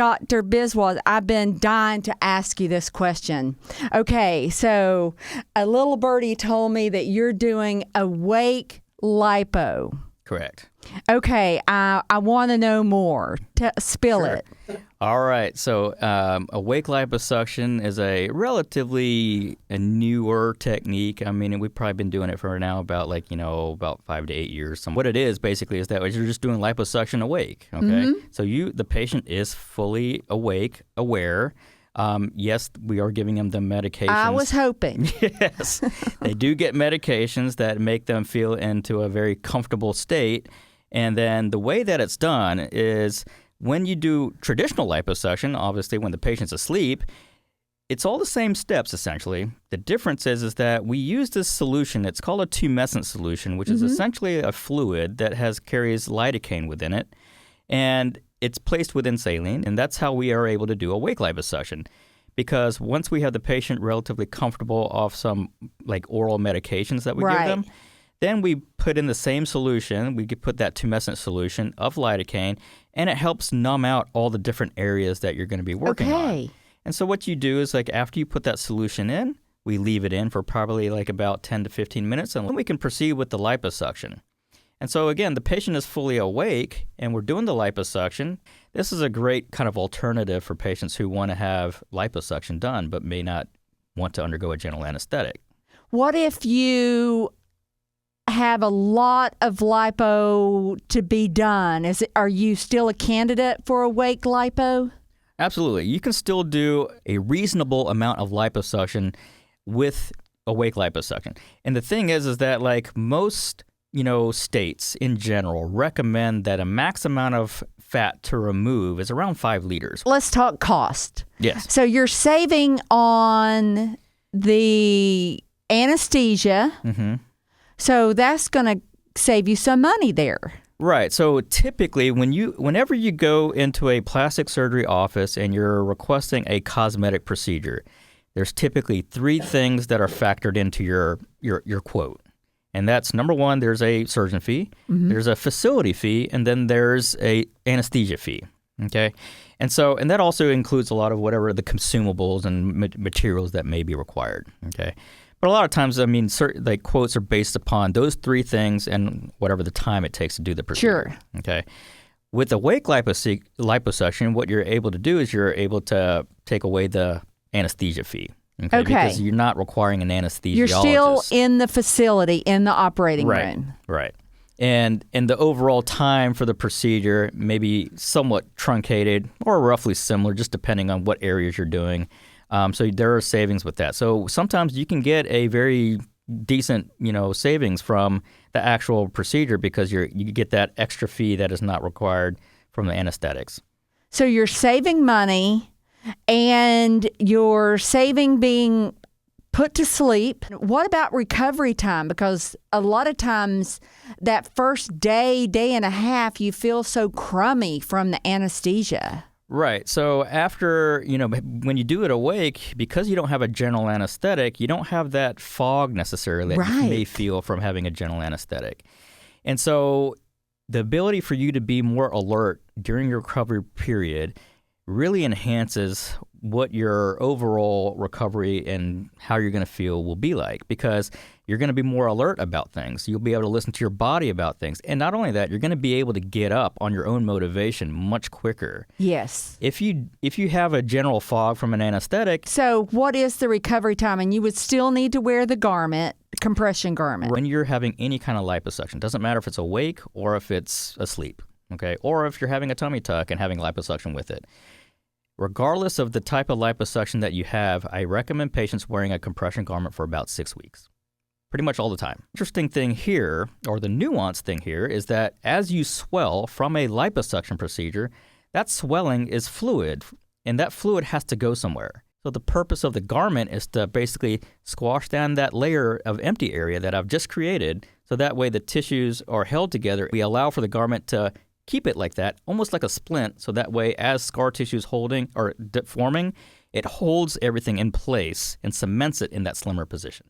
Dr. Biwas, I've been dying to ask you this question. Okay, so a little birdie told me that you're doing awake lipo. Correct. Okay, I want to know more. Spill it. All right. So awake liposuction is a relatively newer technique. I mean, we've probably been doing it for now about about 5 to 8 years. So what it is basically is that you're just doing liposuction awake. Okay. Mm-hmm. So the patient is fully awake, aware. Yes, we are giving them the medications. I was hoping. Yes. They do get medications that make them feel into a very comfortable state. And then the way that it's done is when you do traditional liposuction, obviously when the patient's asleep, it's all the same steps essentially. The difference is that we use this solution. It's called a tumescent solution, which is essentially a fluid that carries lidocaine within it. And it's placed within saline, and that's how we are able to do awake liposuction. Because once we have the patient relatively comfortable off some oral medications that we give them, then we put in the same solution. We could put that tumescent solution of lidocaine, and it helps numb out all the different areas that you're going to be working on. And so what you do is after you put that solution in, we leave it in for probably about 10 to 15 minutes, and then we can proceed with the liposuction. And so again, the patient is fully awake, and we're doing the liposuction. This is a great kind of alternative for patients who want to have liposuction done but may not want to undergo a general anesthetic. What if you have a lot of lipo to be done? Are you still a candidate for awake lipo? Absolutely. You can still do a reasonable amount of liposuction with awake liposuction. And the thing is that most states in general recommend that a max amount of fat to remove is around 5 liters. Let's talk cost. Yes. So you're saving on the anesthesia. Mm-hmm. So that's going to save you some money there. Right. So typically whenever you go into a plastic surgery office and you're requesting a cosmetic procedure, there's typically 3 things that are factored into your quote. And that's number 1, there's a surgeon fee, there's a facility fee, and then there's a anesthesia fee. Okay. And that also includes a lot of whatever the consumables and materials that may be required. Okay. But a lot of times, I mean, certain quotes are based upon those 3 things and whatever the time it takes to do the procedure. Sure. Okay. With awake liposuction, what you're able to do is you're able to take away the anesthesia fee. Okay. Because you're not requiring an anesthesiologist. You're still in the facility, in the operating room. Right. And the overall time for the procedure may be somewhat truncated or roughly similar, just depending on what areas you're doing. So there are savings with that. So sometimes you can get a very decent, savings from the actual procedure because you get that extra fee that is not required from the anesthetics. So you're saving money and you're saving being put to sleep. What about recovery time? Because a lot of times that first day and a half, you feel so crummy from the anesthesia. Right. So after, when you do it awake, because you don't have a general anesthetic, you don't have that fog necessarily that you may feel from having a general anesthetic. And so the ability for you to be more alert during your recovery period really enhances what your overall recovery and how you're going to feel will be like, because you're going to be more alert about things. You'll be able to listen to your body about things. And not only that, you're going to be able to get up on your own motivation much quicker. Yes. If you have a general fog from an anesthetic. So what is the recovery time? And you would still need to wear the garment, compression garment. When you're having any kind of liposuction, doesn't matter if it's awake or if it's asleep, okay? Or if you're having a tummy tuck and having liposuction with it. Regardless of the type of liposuction that you have, I recommend patients wearing a compression garment for about 6 weeks, pretty much all the time. Interesting thing here, or the nuanced thing here, is that as you swell from a liposuction procedure, that swelling is fluid, and that fluid has to go somewhere. So the purpose of the garment is to basically squash down that layer of empty area that I've just created, so that way the tissues are held together. We allow for the garment to keep it like that, almost like a splint, so that way as scar tissue is holding or forming, it holds everything in place and cements it in that slimmer position.